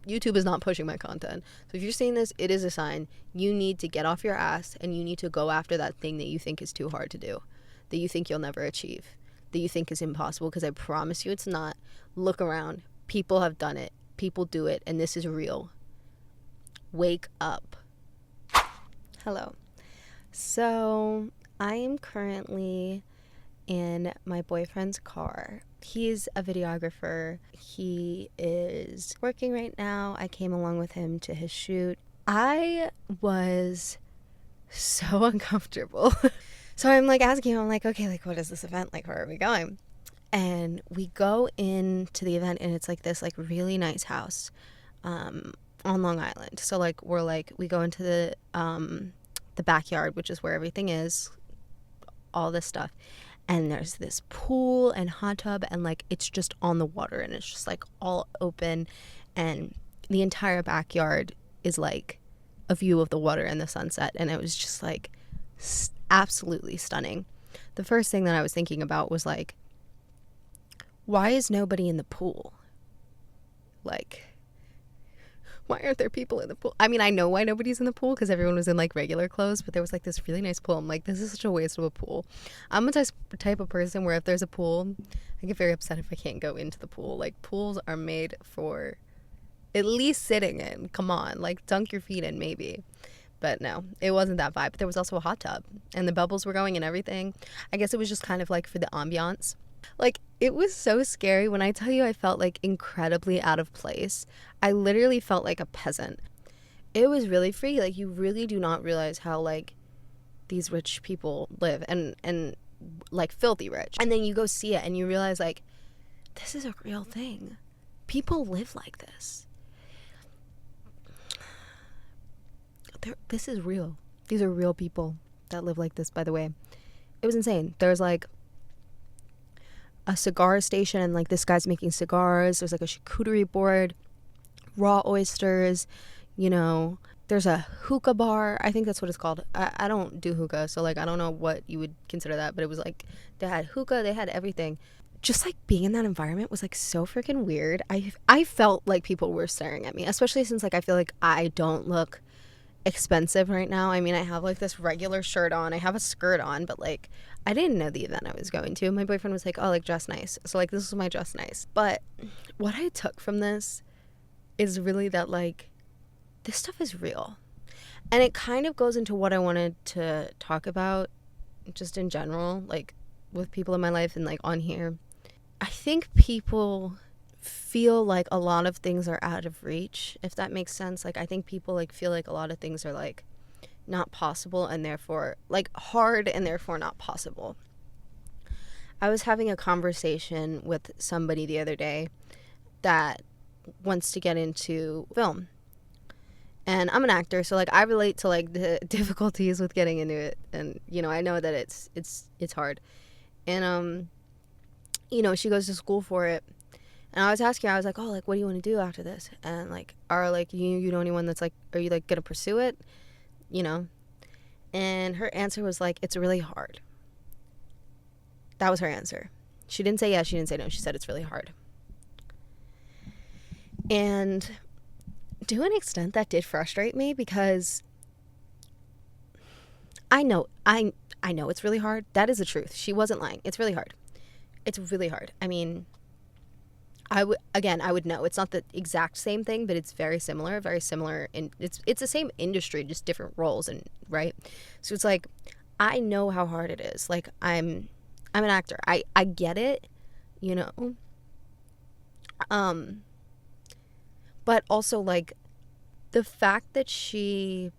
YouTube is not pushing my content. So if you're seeing this, it is a sign. You need to get off your ass and you need to go after that thing that you think is too hard to do, that you think you'll never achieve, that you think is impossible, because I promise you it's not. Look around. People have done it. People do it, and this is real. Wake up. Hello. So I am currently in my boyfriend's car. He's a videographer. He is working right now. I came along with him to his shoot. I was so uncomfortable. So I'm like asking him, I'm like, okay, like what is this event? Like where are we going? And we go into the event and it's like this like really nice house on Long Island. So like we go into the backyard, which is where everything is, all this stuff. And there's this pool and hot tub, and like it's just on the water, and it's just like all open, and the entire backyard is like a view of the water and the sunset, and it was just like absolutely stunning. The first thing that I was thinking about was like, why is nobody in the pool? Like, why aren't there people in the pool? I mean, I know why nobody's in the pool, because everyone was in like regular clothes, but there was like this really nice pool. I'm like, this is such a waste of a pool. I'm a type of person where if there's a pool, I get very upset if I can't go into the pool. Like, pools are made for at least sitting in. Come on, like dunk your feet in maybe. But no, it wasn't that vibe. But there was also a hot tub and the bubbles were going and everything. I guess it was just kind of like for the ambiance. Like, it was so scary. When I tell you I felt like incredibly out of place, I literally felt like a peasant. It was really free. Like, you really do not realize how like these rich people live, and like filthy rich. And then you go see it and you realize like this is a real thing. People live like this. This is real. These are real people that live like this, by the way. It was insane. There's like a cigar station, and like this guy's making cigars. There's like a charcuterie board, raw oysters, you know. There's a hookah bar. I think that's what it's called. I don't do hookah, so like I don't know what you would consider that, but it was like they had hookah, they had everything. Just like being in that environment was like so freaking weird. I felt like people were staring at me, especially since like I feel like I don't look expensive right now. I mean, I have like this regular shirt on, I have a skirt on, but like I didn't know the event I was going to. My boyfriend was like, oh, like dress nice. So like this was my dress nice. But what I took from this is really that like this stuff is real. And it kind of goes into what I wanted to talk about just in general, like with people in my life and like on here. I think people feel like a lot of things are out of reach, if that makes sense. Like I think people like feel like a lot of things are like not possible, and therefore like hard, and therefore not possible. I was having a conversation with somebody the other day that wants to get into film, and I'm an actor, so like I relate to like the difficulties with getting into it, and you know I know that it's hard, and you know she goes to school for it. And I was asking her, I was like, oh, like, what do you want to do after this? And, like, are, like, you know anyone that's, like, are you, like, going to pursue it? You know? And her answer was, like, it's really hard. That was her answer. She didn't say yes, she didn't say no. She said it's really hard. And to an extent, that did frustrate me, because I know it's really hard. That is the truth. She wasn't lying. It's really hard. It's really hard. I mean, I would know. It's not the exact same thing, but it's very similar, and it's the same industry, just different roles, and right? So it's like, I know how hard it is. Like, I'm an actor. I get it, you know? But also, like, the fact that she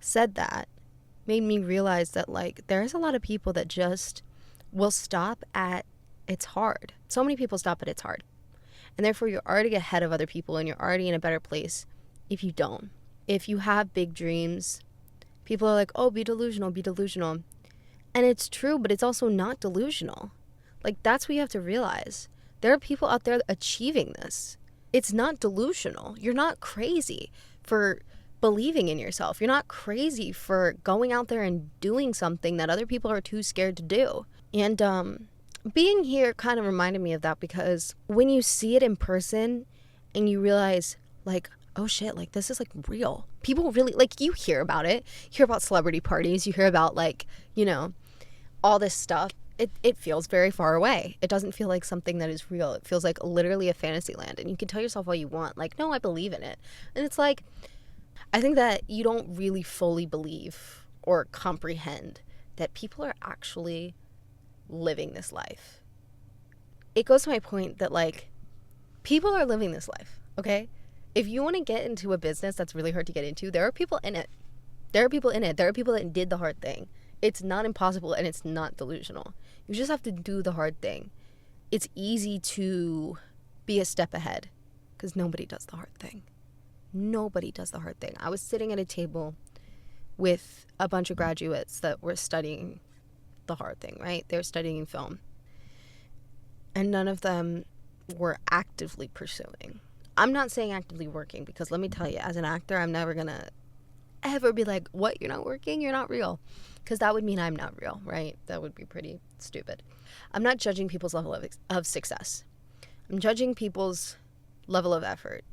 said that made me realize that, like, there's a lot of people that just will stop at it's hard. So many people stop at it's hard. And therefore you're already ahead of other people, and you're already in a better place if you don't. If you have big dreams, people are like, oh, be delusional, be delusional. And it's true, but it's also not delusional. Like, that's what you have to realize. There are people out there achieving this. It's not delusional. You're not crazy for believing in yourself. You're not crazy for going out there and doing something that other people are too scared to do. And being here kind of reminded me of that, because when you see it in person and you realize, like, oh shit, like, this is, like, real. People really, like, you hear about it. You hear about celebrity parties. You hear about, like, you know, all this stuff. It feels very far away. It doesn't feel like something that is real. It feels like literally a fantasy land. And you can tell yourself all you want, like, no, I believe in it. And it's like, I think that you don't really fully believe or comprehend that people are actually living this life. It goes to my point that, like, people are living this life, okay? If you want to get into a business that's really hard to get into, there are people in it. There are people in it. There are people that did the hard thing. It's not impossible, and it's not delusional. You just have to do the hard thing. It's easy to be a step ahead because nobody does the hard thing. Nobody does the hard thing. I was sitting at a table with a bunch of graduates that were studying the hard thing, right? They were studying film. And none of them were actively pursuing. I'm not saying actively working, because let me tell you, as an actor, I'm never going to ever be like, what, you're not working? You're not real. Because that would mean I'm not real, right? That would be pretty stupid. I'm not judging people's level of success. I'm judging people's level of effort.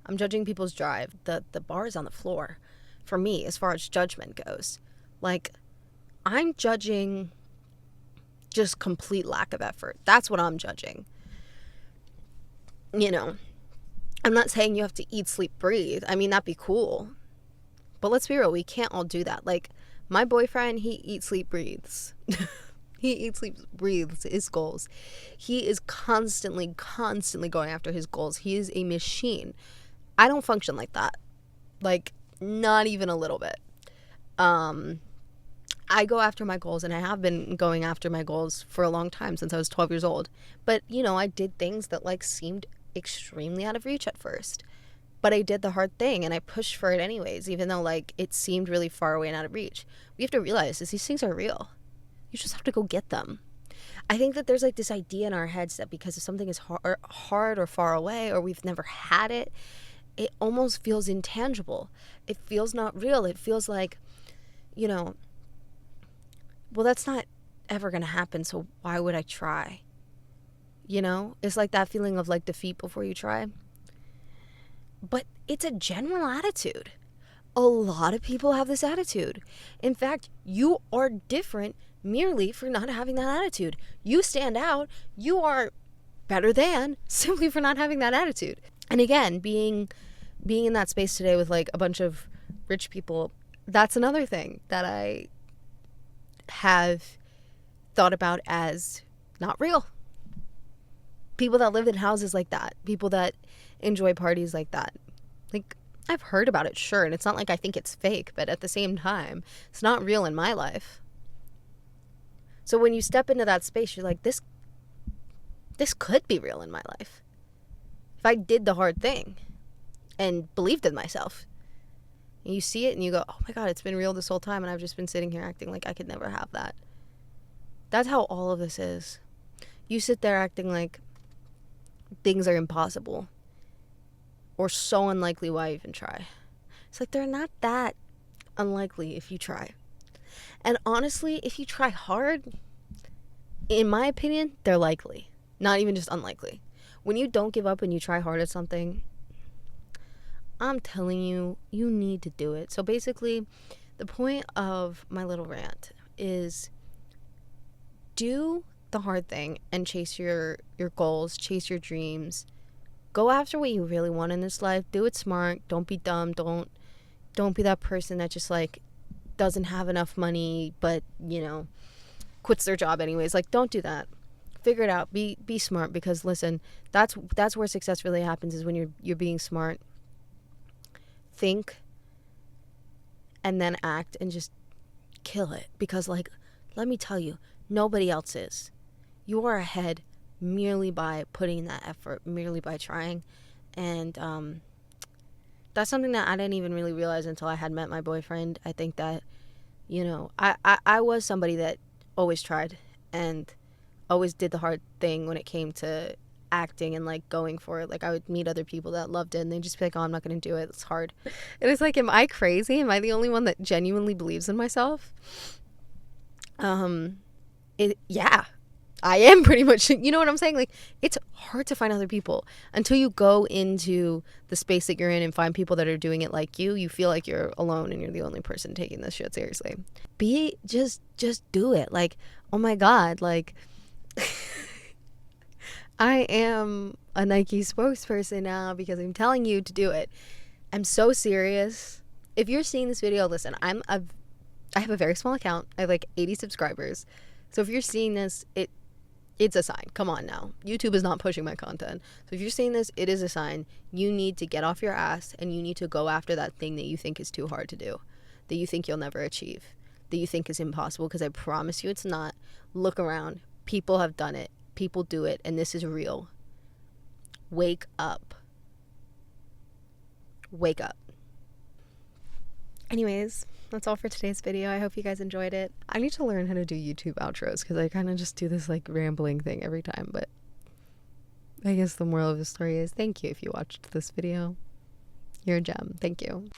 I'm judging people's drive. The bar is on the floor for me as far as judgment goes. Like, I'm judging just complete lack of effort. That's what I'm judging. You know, I'm not saying you have to eat, sleep, breathe. I mean, that'd be cool. But let's be real, we can't all do that. Like, my boyfriend, he eats, sleep, breathes. He eats, sleep, breathes his goals. He is constantly going after his goals. He is a machine. I don't function like that. Like, not even a little bit. I go after my goals, and I have been going after my goals for a long time, since I was 12 years old. But, you know, I did things that, like, seemed extremely out of reach at first. But I did the hard thing, and I pushed for it anyways, even though, like, it seemed really far away and out of reach. We have to realize is these things are real. You just have to go get them. I think that there's, like, this idea in our heads that because if something is hard or far away, or we've never had it, it almost feels intangible. It feels not real. It feels like, you know, well, that's not ever going to happen, so why would I try? You know? It's like that feeling of, like, defeat before you try. But it's a general attitude. A lot of people have this attitude. In fact, you are different merely for not having that attitude. You stand out. You are better than simply for not having that attitude. And again, being in that space today with, like, a bunch of rich people, that's another thing that I have thought about as not real. People that live in houses like that, people that enjoy parties like that. Like, I've heard about it, sure, and it's not like I think it's fake, but at the same time, it's not real in my life. So when you step into that space, you're like, this could be real in my life. If I did the hard thing and believed in myself. And you see it and you go, oh my God, it's been real this whole time, and I've just been sitting here acting like I could never have that. That's how all of this is. You sit there acting like things are impossible or so unlikely, why even try? It's like they're not that unlikely if you try. And honestly, if you try hard, in my opinion, they're likely. Not even just unlikely. When you don't give up and you try hard at something, I'm telling you, you need to do it. So basically, the point of my little rant is do the hard thing and chase your goals, chase your dreams. Go after what you really want in this life. Do it smart. Don't be dumb. Don't be that person that just, like, doesn't have enough money but, you know, quits their job anyways. Like, don't do that. Figure it out. Be smart, because listen, that's where success really happens, is when you're being smart. Think and then act and just kill it, because, like, let me tell you, nobody else is. You are ahead merely by putting in that effort, merely by trying. And that's something that I didn't even really realize until I had met my boyfriend. I think that, you know, I was somebody that always tried and always did the hard thing when it came to acting and, like, going for it. Like, I would meet other people that loved it and they'd just be like, oh, I'm not going to do it, it's hard. And it's like, am I crazy? Am I the only one that genuinely believes in myself? Yeah, I am pretty much, you know what I'm saying? Like, it's hard to find other people until you go into the space that you're in and find people that are doing it like you feel like you're alone and you're the only person taking this shit seriously. Just do it. Like, oh my God, like, I am a Nike spokesperson now because I'm telling you to do it. I'm so serious. If you're seeing this video, listen, I have a very small account. I have like 80 subscribers. So if you're seeing this, it's a sign. Come on now. YouTube is not pushing my content. So if you're seeing this, it is a sign. You need to get off your ass and you need to go after that thing that you think is too hard to do, that you think you'll never achieve, that you think is impossible, because I promise you it's not. Look around. People have done it. People do it, and this is real. Wake up. Wake up. Anyways, that's all for today's video. I hope you guys enjoyed it. I need to learn how to do YouTube outros because I kind of just do this like rambling thing every time, but I guess the moral of the story is thank you if you watched this video. You're a gem. Thank you.